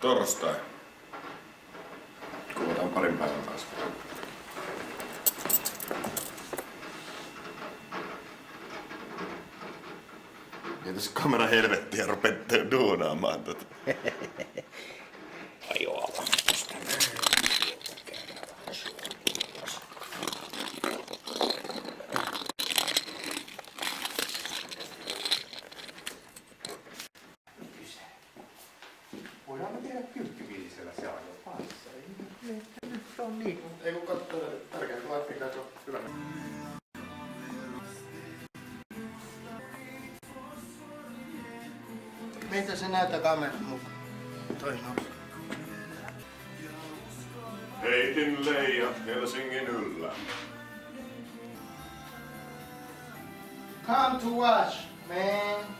Torstai. Kuvataan parin päivän päästä. Kiitos kamera helvettiä ja rupette duunaamaan tota. Ajoa. Voidaan me tehdä 10-5 se ajo paassa. Nyt se on niin. Ei kun katsoo tärkeintä laittikaa se on hyvä. Miltä se näyttää kameran mukaan? Toi no. Heitin leijat Helsingin yllä. Come to watch, man.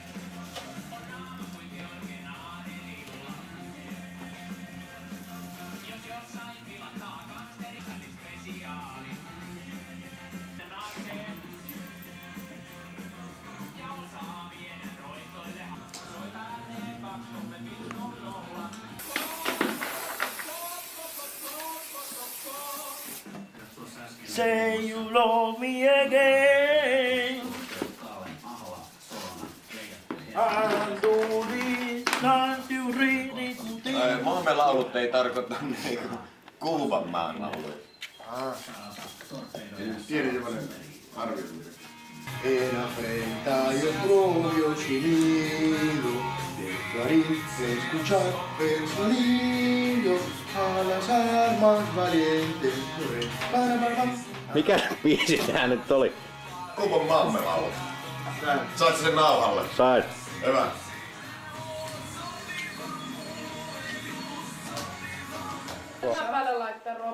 Say you love me again. I'll do this, not you read it. Maamme laulut ei tarkoita niinku Kuuban maan lauluja. Pieni semmonen arviointi. Era frente io proprio civilo, del clarince escuchar el sonido a las armas valientes. Mikä biisi tää nyt oli? Kuuban maamme laulut. Sait sen nauhalle? Sait. Hyvä.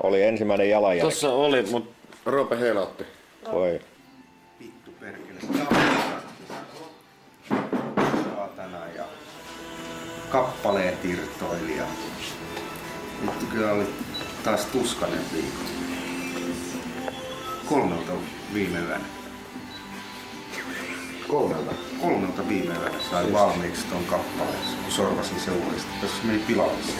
Oli ensimmäinen jalanjälki. Tossa oli, mut Roope heilautti. Voi. Vittu perkele. Saatana ja kappaleet irtoili ja vittu kyllä oli taas tuskainen viikko. 3 viime yönä. 3. 3 viime yönä sain valmiiksi ton kappaleen, kun sorvasin se uudestaan. Tässä meni pilalle se.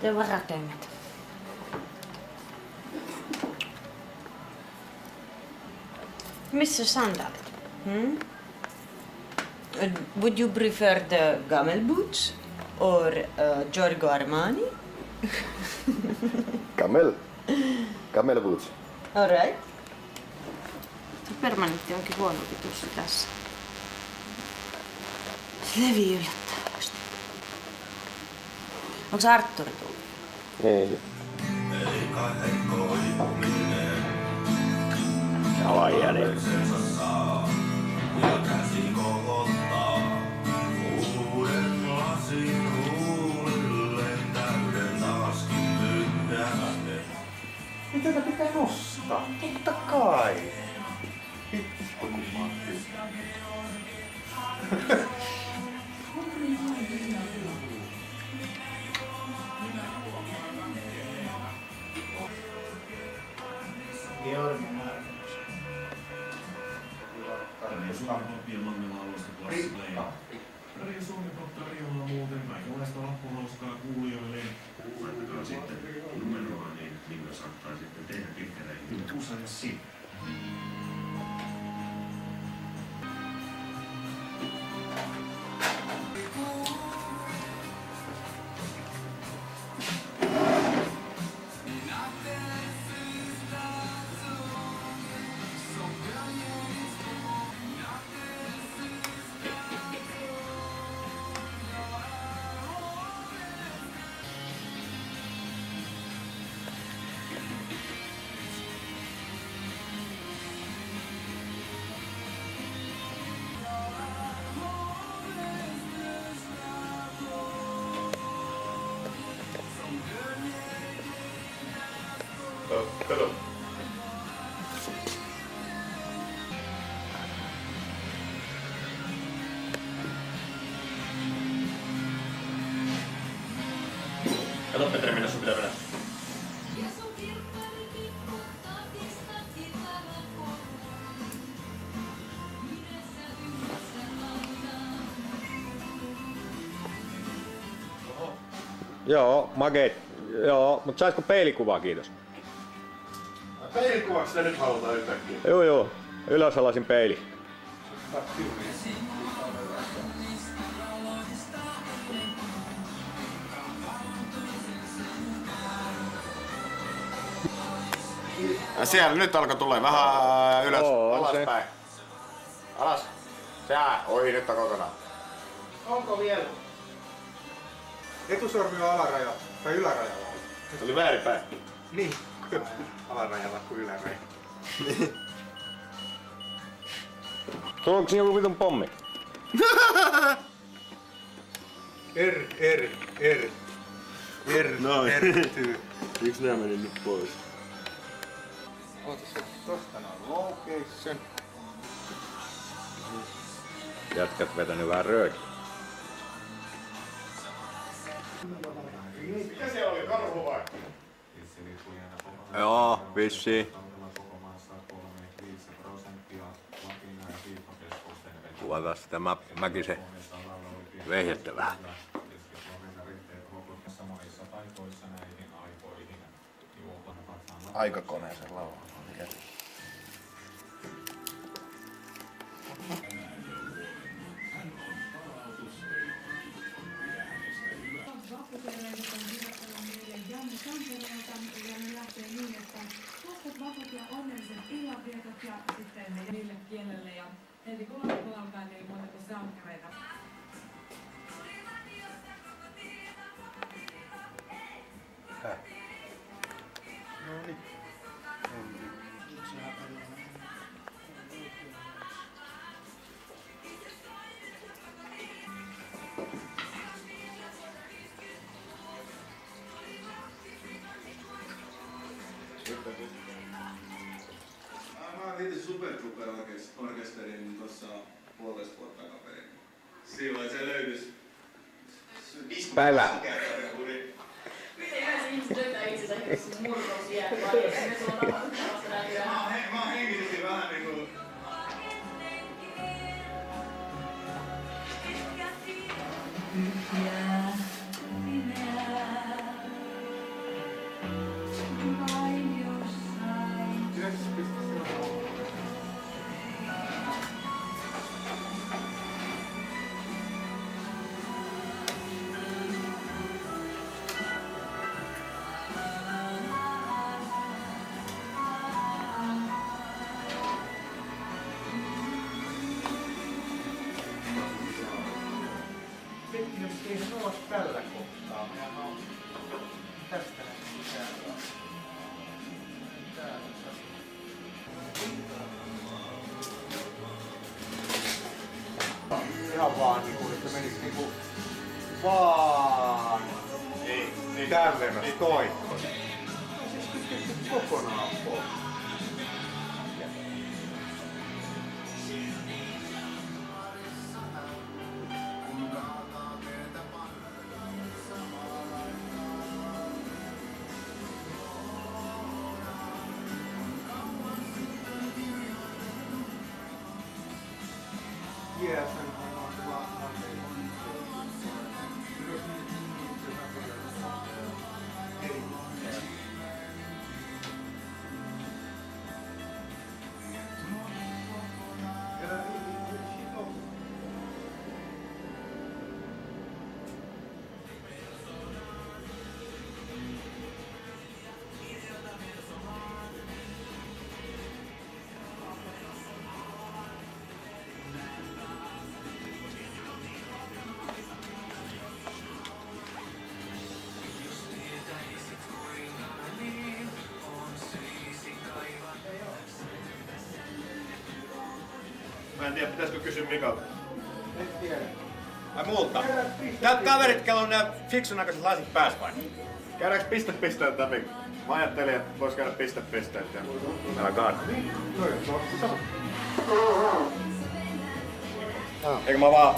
Det var rakennat. Missä sandalit? Would you prefer the Gamel boots or Giorgio Armani? Camel boots. All right. Se permanentti onkin huono pitussi tässä. Se levii yllättävästi. Onks Artturi tullut? Ei. Jalanjälki. Niin tätä pitää nostaa. Totta kai. Vittu kun mä oon Radio Suomi tarjolla muuten kaikenlaista lappuhauskaa kuulijoille. Laittakaa sitten numeroa, niin Minna saattaa sitten tehdä kikkereihin. Kusa ja si. Kato Petri, minne sun pitää mennä. Joo, makeet. Joo, mutta saisiko peilikuvaa, kiitos? Peilikuvaksi sitä nyt halutaan yhtäkkiä. Joo. Ylösalaisin peili. Siellä nyt alkoi tulee vähän ylös, Oo, alaspäin. Alas. Sää. Oi, nyt on kokonaan. Onko vielä? Etusormi on alaraja tai ylärajalla. Se oli väärinpäin. Niin. Alarajalla kuin yläraja. Tuleeko joku vitun pommi? R. Noin. R-tyy. Miksi nää meni nyt pois? Ootas, tosta on location. Jätkät vetänyt vähän röökiä. Mikä siellä oli, karhu vai? Joo, vissiin. Kuvataan sitä Mäkisen vehjettä vähän. Aikakoneeseen laulaa. niille kielelle ja heti kun alkaa niin montako sankkareita. Mä liityin Supertrooper-orkesteriin tuossa puolesta vuotta takaperin. Silloin se löytys. Päivä. Miten yleensä ihmiset löytää itsensä siis murrosiän vai ne suoraan vasta näkyään? Mä hengitin vähän niinku... Jos ei se ole tällä kohtaa, mä oon tästä sisään. Ihan vaan niinku, että menis niinku vaan tän verran toikkoon. Siis kytketty kokonaan pois. Yes, Mä en tiedä, pitäisikö kysyä Mikalta. En tiedä. Ai multa? Tää kaverit, kello on nää fiksun näköiset lasit pääs vai? Käydäänkö pisteet läpi? Mä ajattelin, että vois käydä pisteet. Älä kaada. Eikö mä vaan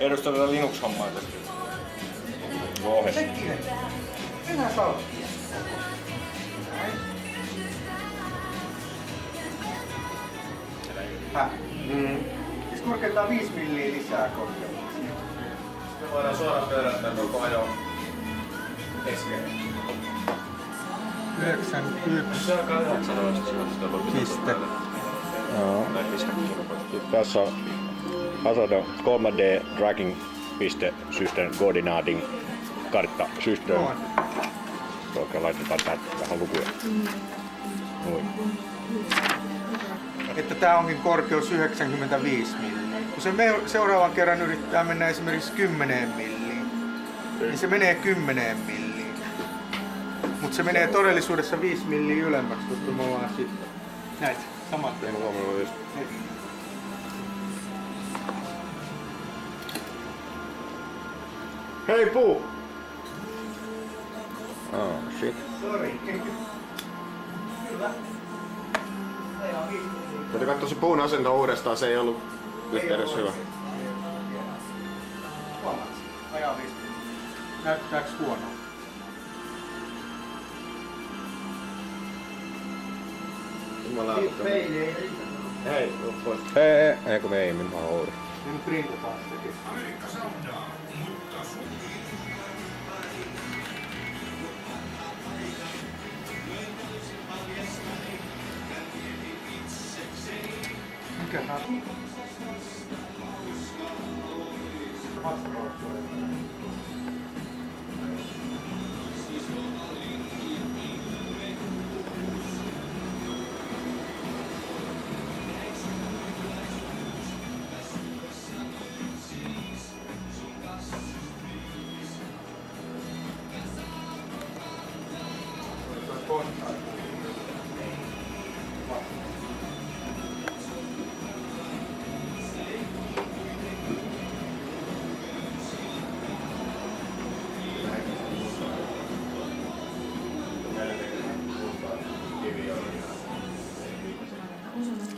edustan tätä Linux-hommaa tästä ohessa? Enää salkkia. Näin. Häh? Siis korkeintaan 5 milliä lisää korkeutta. Me voidaan suoraan pyöräyttää koko ajon keskelle. 91 piste. Joo. Tässä on Hazard 3D Tracking System Coordinating kartta system. Oikein laitetaan täältä vähän lukuja. Noin. Että tää onkin korkeus 95 milliä. Kun se seuraavan kerran yrittää mennä esimerkiksi 10 milliin, niin se menee 10 milliin. Mutta se menee todellisuudessa 5 milliä ylemmäksi, koska me ollaan sitten näitä samat teemme. Hei puu! Oh shit. Sori. Kyllä. Meillä on 5 milliä. Täytyy katsoa se puun asento uudestaan, se ei ollut yhteydessä hyvä. Huomaat, vajaa 5 milliä. Näyttääks huonoa? Peili ei riitä. Hei, pois. Hei, kun me ei minä oon. Nyt printataan sitä. Mikähän?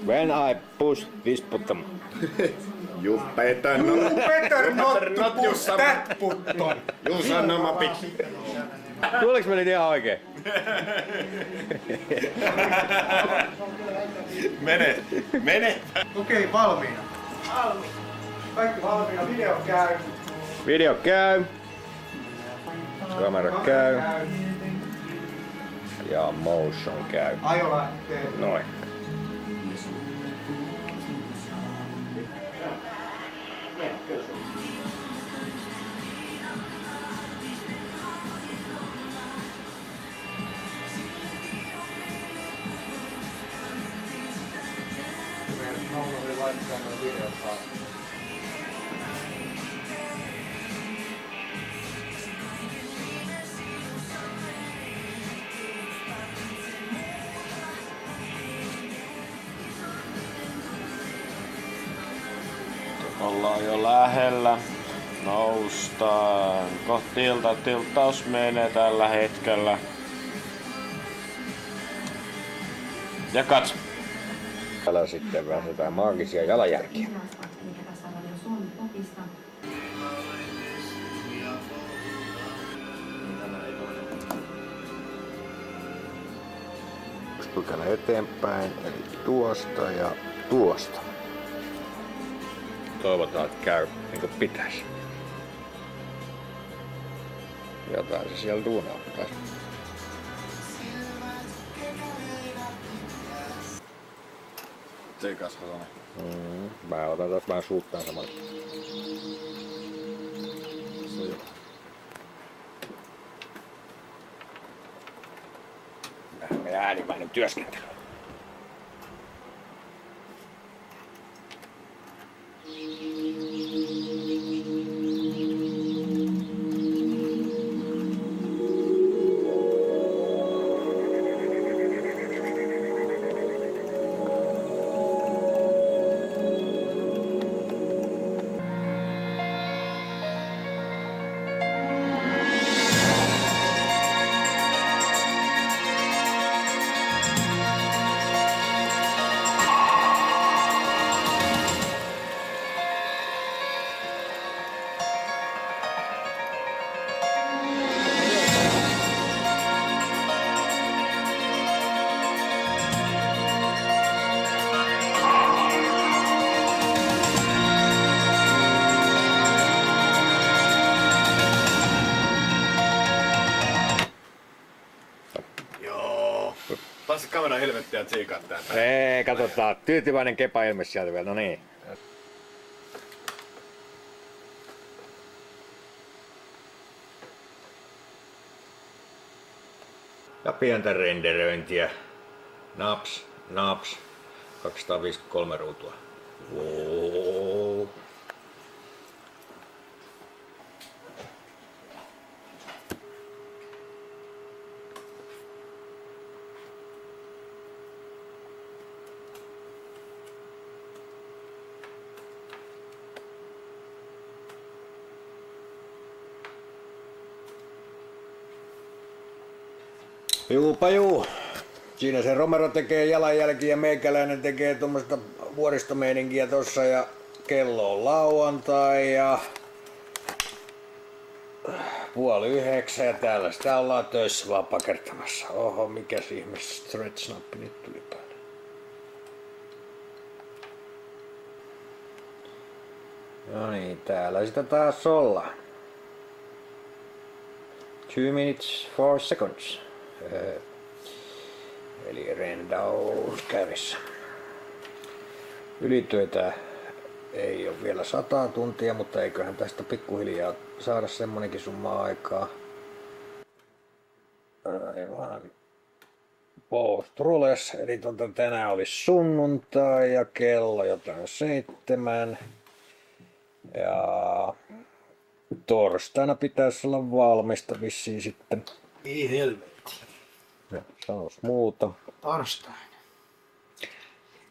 When I push this button. You better not. Better not to push that button. You son of a bitch. Tuliko meni ihan oikein? Mene! Okei, valmiina. Kaikki valmiina, video käy. Video käy. Kamera käy. Ja motion käy. Ajo lähtee. Noin. Naunovi laittaa noin videot saa. Ollaan jo lähellä. Noustaan. Kohtilta tilttaus menee tällä hetkellä. Ja katso. Täällä sitten vähän jotain maagisia jalanjälkiä. Mikä tässä on Radio Suomi Popista. Pykälä eteenpäin, eli tuosta ja tuosta. Toivotaan, että käy niin kuin pitäisi. Jotain se siellä duunaa. Tsikas Hosonen. Mä otan taas vähän suuttaan samalla. Meidän äänimäinen työskentely. kamera helvettiä tsiikaa tää. Ei, katsotaan. Tyytyväinen kepa ilme sieltä vielä. No niin. Ja pientä renderöintiä. Naps, naps. 253 ruutua. Wow. Juupa juu. Siinä se Romero tekee jalanjälkiä ja meikäläinen tekee tuommoista vuoristomeininkiä tossa ja kello on lauantai ja 8:30 ja täällä sitä ollaan töissä vaan pakertamassa. Oho, mikäs ihme stretch-nappi nyt tuli päälle. No niin, täällä sitä taas ollaan. 2 minutes 4 seconds. Eli rendaus käynnissä. Ylityötä ei ole vielä 100 tuntia, mutta eiköhän tästä pikkuhiljaa saada semmonenkin summa aikaa. Aivan. Post rules, eli tänään olisi sunnuntai ja kello jotain 7. Ja torstaina pitäisi olla valmista vissiin sitten. Ei helvetti. Ja sanois muuta. Torstaina.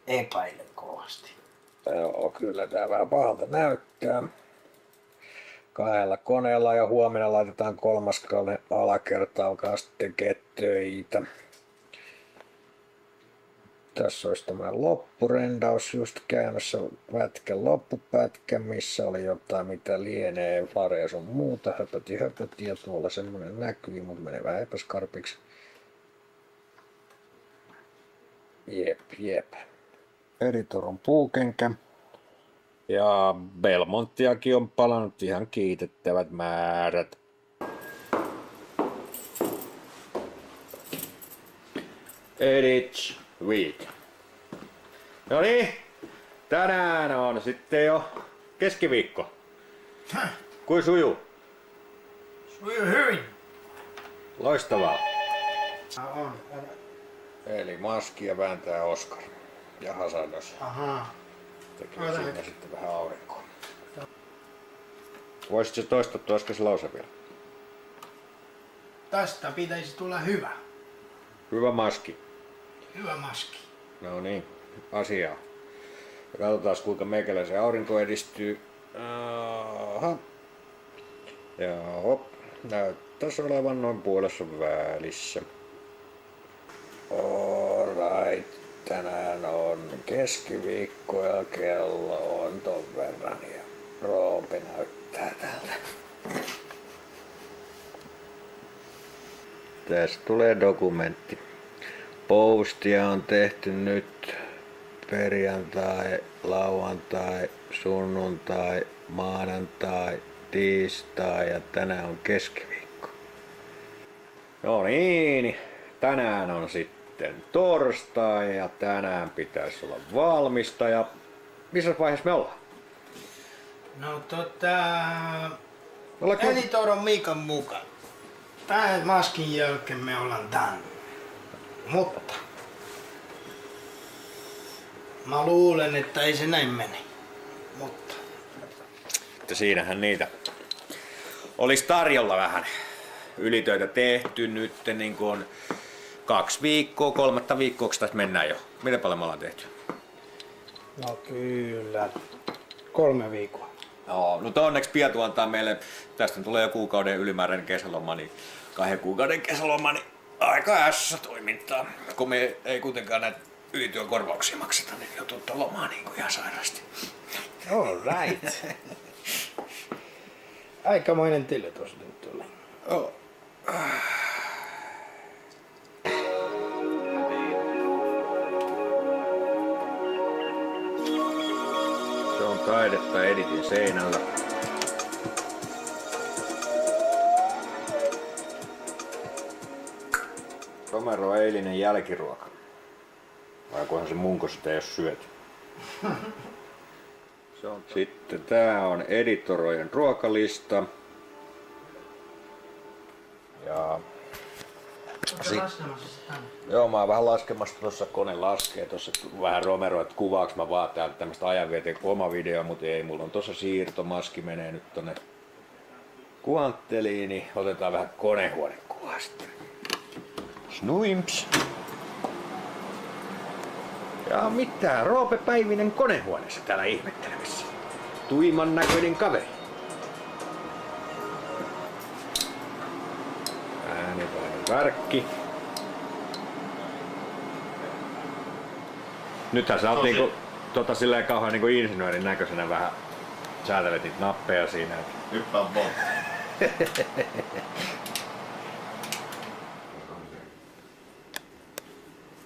Epäilen kovasti. Joo, kyllä tää vähän pahalta näyttää. 2 koneella ja huomenna laitetaan 3. alakerta, alkaa sitten tekee töitä. Tässä olisi tämä loppurendaus just käymässä pätkän loppupätkä, missä oli jotain mitä lienee, fareja sun muuta, höpöti ja tuolla semmonen näkyy, mutta menee vähän epäskarpiksi. Jep. Editor on puukenkä. Ja Belmonttiakin on palannut ihan kiitettävät määrät. Edit week. No niin, tänään on sitten jo keskiviikko. Kuin sujuu? Sujuu hyvin. Loistavaa. On. Eli maskia vääntää Oskar. Ja Hasados. Ahaa. Tekee siinä sitten vähän aurinkoa. Voisitko toistaa tuo äsken lause vielä? Tästä pitäisi tulla hyvä. Hyvä maski. Hyvä maski. No niin, asiaa. Ja katsotaan kuinka meikäläisen aurinko edistyy. Aha. Joo, näyttäisi olevan noin puolessa välissä. Alright, tänään on keskiviikko ja kello on ton verran ja Roope näyttää tältä. Tästä tulee dokumentti. Postia on tehty nyt perjantai, lauantai, sunnuntai, maanantai, tiistai ja tänään on keskiviikko. No niin, tänään on sitten torstai ja tänään pitäisi olla valmista ja missä vaiheessa me ollaan? No editor on Miikan mukaan. Tämän maskin jälkeen me ollaan done. Mutta mä luulen, että ei se näin mene. Mutta Että siinähän niitä olisi tarjolla vähän ylitöitä tehty nyt niin kuin 2 viikkoa, 3. viikkoa tästä mennään jo. Miten paljon me ollaan tehty? no kyllä 3 viikkoa. Joo, no onneksi Piatu antaa meille, tästä tulee jo kuukauden ylimääräinen kesäloma, niin 2 kuukauden kesäloma, niin aika ässä toimintaa. Kun me ei kuitenkaan näitä ylityökorvauksia makseta, niin joutuu ottaa lomaa niin kuin ihan sairaasti. All right. Aikamoinen tili tuossa nyt tuli. Oh. Se on taidetta editin seinällä. Romero eilinen jälkiruoka. kunhan se munko sitä ei ole syöty. Sitten tää on editorojen ruokalista. Ja joo, mä oon vähän laskemassa tuossa, kone laskee tuossa vähän Romero, että kuvaaks mä vaan täältä tämmöstä ajanvieteen oma video, mutta ei, mulla on tuossa siirtomaski, menee nyt tonne kuvantteliin, niin otetaan vähän konehuonekuvaa sitten. Snuimps. Ja mitä, Roope Päivinen konehuoneessa täällä ihmettelemässä. Tuiman näköinen kaveri. Äänivainen värkki. Nythän sä oot niinku, silleen kauhean niinku insinöörin näköisenä vähän säätelet niitä nappeja siinä. Hyppää vaan.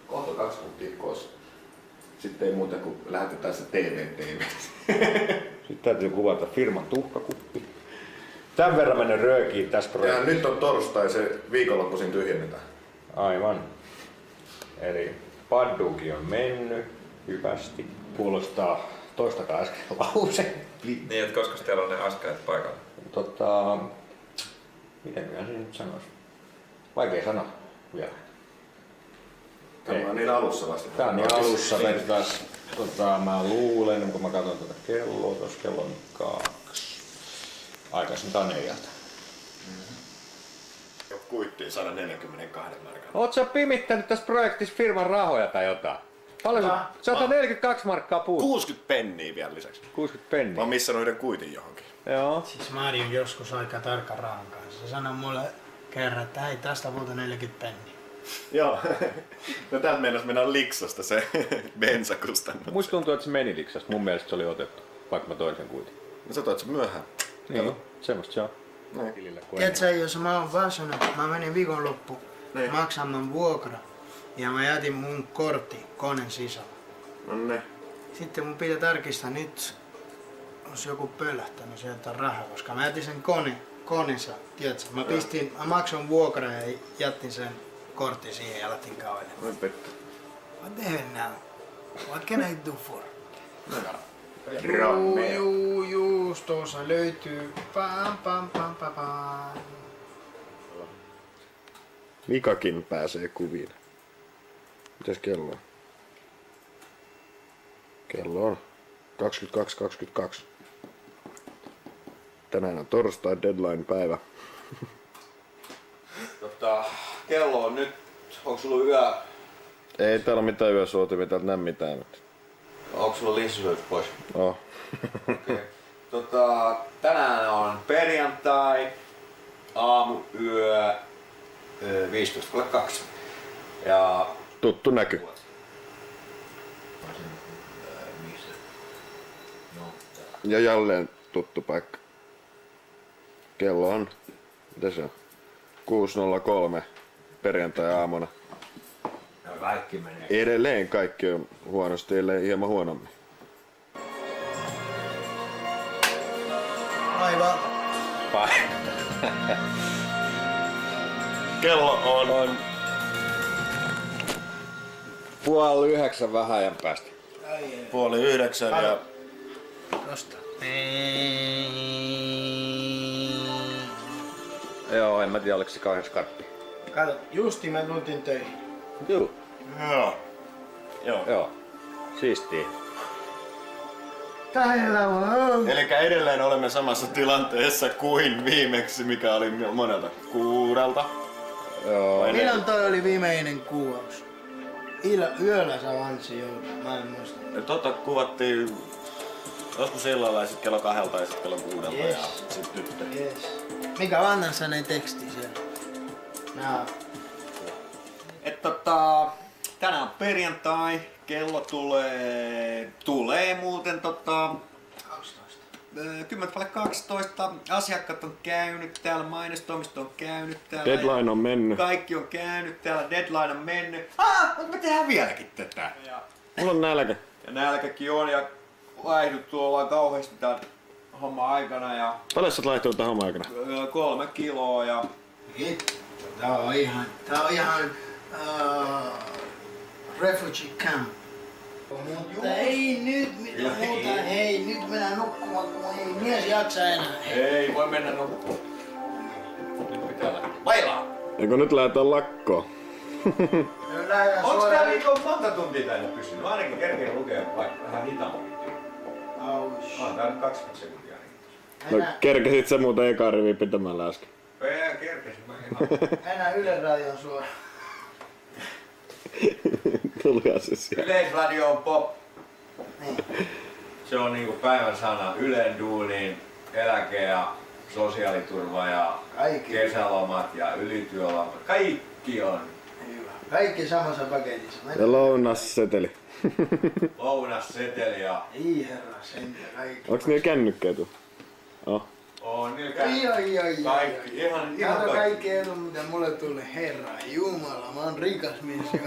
Kohta 2 tuntia koossa. Sitten ei muuta kuin lähetetään se TV. Sitten täytyy kuvata firman tuhkakuppi. Tän verran mennyt röökiin tässä projektissa. Ja nyt on torstai, se viikonloppuisin tyhjennetään. Aivan. Eli padduki on mennyt hyvästi. Kuulostaa, toistakaa äsken lause. Niin, että koska teillä on ne askaajat paikalla? Mitenköhän se nyt sanoisi? Vaikea sanoa vielä. Tämä on niin alussa vasta. Tää on niin alussa, vertaas, mä luulen, kun mä katson tätä kelloa, tuossa kello on 2. Aikaisin tää on 4. Kuittiin 142 markkaa. Oot sä pimittänyt tässä projektissa firman rahoja tai jotain? Paljon 142 markkaa puuttuu. 60 penniä vielä lisäksi. 60 penniä. Mä oon missannut yhden kuitin johonkin. Joo. Siis mä olin joskus aika tarkka rahan kanssa. Se sanoi mulle kerran, että hei, tästä puhuta 40 penniä. Joo. No täältä mennään liksasta se bensakustannus. Musta tuntuu, että se meni liksasta. Mun mielestä se oli otettu, vaikka mä toin sen kuitin. No sä toit sen myöhään. Niin, semmoista se on. Tiedätkö, jos mä oon väsynyt, mä menin viikonloppu maksamaan vuokra ja mä jätin mun kortti koneen sisällä. No ne. Sitten mun pitää tarkistaa nyt, jos joku pölähtänyt sieltä rahaa, koska mä jätin sen koneensa, tiedätkö? Mä maksoin vuokra ja jätin sen kortin siihen ja lähtin kävelemään. Oi pettä. What the hell now? What can I do for? Just tuossa löytyy. Pam, pam, pam, pam, pam. Mikakin pääsee kuviin. Mitäs kello on? Kello on 22.22. Tänään on torstai, deadline-päivä. Kello on nyt, onko sulla yö? Ei täällä ole mitään yösuotimia, täältä näe mitään. Onko sulla linssysyöt pois? Oh. Okay. Tänään on perjantai, aamuyö 15.2. Ja Tuttu näky. Ja jälleen tuttu paikka. Kello on, mitä se on? 6.03 perjantai-aamuna. ja kaikki menee. Edelleen kaikki on huonosti, ellei hieman huonommin. Aivan. Kello on 8:30 vähän ajan päästä. 8:30 ja Tosta. Joo, en mä tiedä oliko se kauhean skarppi. Kato, justi mä tultiin töihin. Joo. Joo. Siistiä. Täällä on. Elikkä edelleen olemme samassa tilanteessa kuin viimeksi, mikä oli monelta 6. Joo. Milloin toi oli viimeinen kuvaus? Yöllä sä vansi joudun, mä en muista. Kuvattiin joskus illalla ja sitten kello 2 ja sitten kello 6 Yes. ja sitten nyt. Yes. Mikä vannan sä ne teksti siellä? Tänään on perjantai, kello tulee muuten 10.12. Asiakkaat on käynyt täällä, mainostoimisto on käynyt täällä. Deadline on mennyt. Kaikki on käynyt täällä, deadline on mennyt. Mutta me tehdään vieläkin tätä. Mulla on nälkä. Ja nälkäkin on ja vaihduttu ollaan kauheasti tämän homman aikana. Ja Paljon sä oot laihtunut tähän homman aikana? 3 kiloa ja Tää on ihan refugee camp. Mutta ei nyt mitään muuta. Hei, nyt mennään nukkumaan, kun ei mies jaksa enää. Ei voi mennä nukkumaan. Nyt pitää lähteä. Vailaa! Eikö nyt lähdetään lakkoon? Onks tää niinku monta tuntia tänne pysynyt? Ainakin kerkeen lukea vaikka vähän hitaammin. On tää nyt 20 sekuntia. No kerkesit sä muuten eka rivi pitämällä äsken? Kerkesin mä ihan. Enää Yle Radion suora. Tulihan se siellä. Yleisradio on pop. Se on niinku päivän sana. Ylen duuniin, eläke ja sosiaaliturva ja kesälomat ja ylityölomat. Kaikki on. Hyvä. Kaikki samassa paketissa. Ja lounasseteli. Lounasseteli ja... Ei herra sentään, kaikki. Onks niillä kännykkeet? Oh. On niillä Kaikki. Ihan Kato kaikki edut, mitä mulle tuli. Herra Jumala, mä oon rikas mies jo.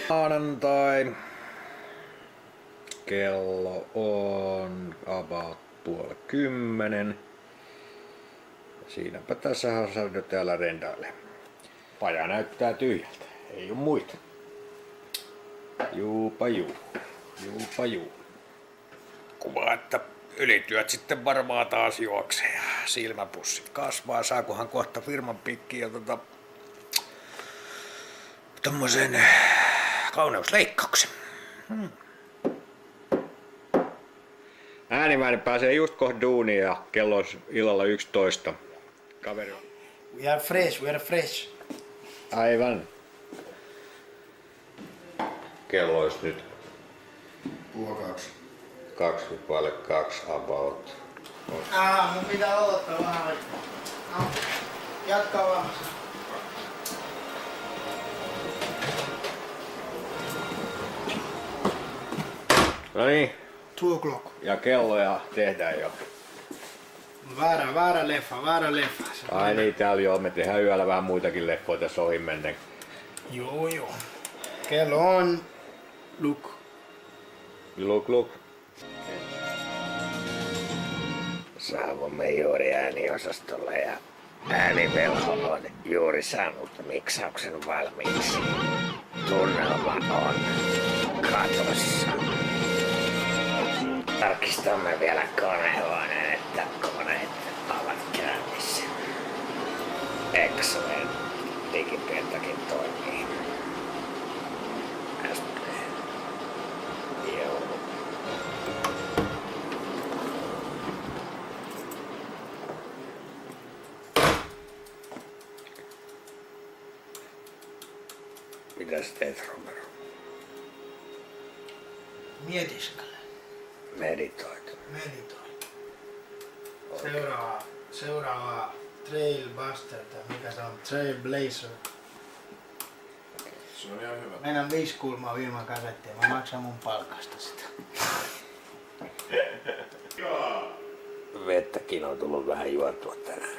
Maanantai. Kello on about 9:30. Siinäpä tässä Hazardo täällä rendaille. Paja näyttää tyhjältä. Ei oo muita. Juupa juu. Juupa juu. Kuva, että ylityöt sitten varmaan taas juoksee ja silmäpussit kasvaa. Saakohan kohta firman pikkiin ja tommosen kauneusleikkauksen. Äänimäinen pääsee just kohta duuniin ja kello on illalla 11. Kaveri on. We are fresh. Aivan. Kello olisi nyt 2:20 about. Mun pitää odottaa vähän. No, jatkaa vaan. No niin. 2 o'clock. Ja kelloja tehdään jo. Väärä leffa. Ai niin, täällä joo. Me tehdään yöllä vähän muitakin leffoja tässä ohi menneen. Joo. Kello on... Look. Luk. Saavumme juuri ääniosastolle ja äänivelho on juuri saanut miksauksen valmiiksi. Tunnelma on katossa. Tarkistamme vielä konehuoneen, että koneet ovat käynnissä. Excellent. Digipiertakin toimii. Joo. Mitä sä teet, Romero? Mietiskele. Meditoit. Seuraava Trailbuster tai mikä se on? Trailblazer. Se on ihan hyvä. Meidän 5 kulmaa ilman kasettia. Mä maksan mun palkasta sitä. Vettäkin on tullut vähän juotua tänään.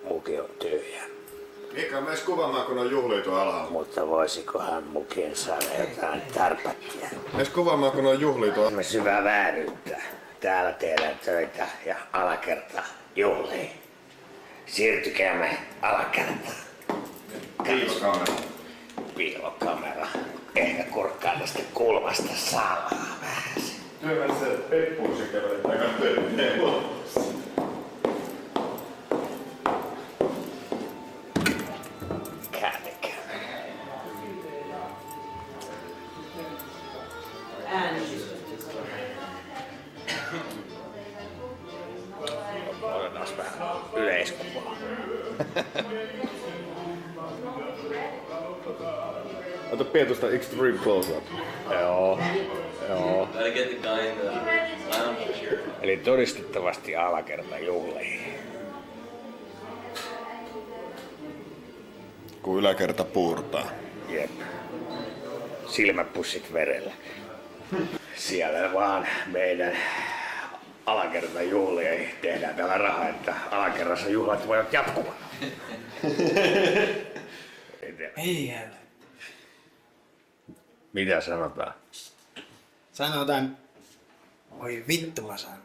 Muki on tyhjä. Mika, mees kuvaamaan, kun on juhliitu alhaalla. Mutta voisikohan mukien saada jotain tarpattia? Mees kuvaamaan, kun on juhliitu. Me syvää vääryyttä. Täällä tehdään töitä ja alakerta juhlii. Siirtykäämme alakertaan. Piilokamera. Ehkä kurkkaa tästä kulmasta salaa vähän. Työmän se peppuusi kävelee takana. Otetaan vähän yleiskuvaa. Ota pietosta extreme close-up. Joo. Eli todistettavasti alakerta juhlii. Kun yläkerta puurtaa. Jep. Silmäpussit verellä. Siellä vaan meidän alakerta juhlia tehdään täällä rahaa, että alakerrassa juhlat voivat jatkua. Ei herra. Mitä sanotaan? Sanotaan... Oi vittu mä sanon.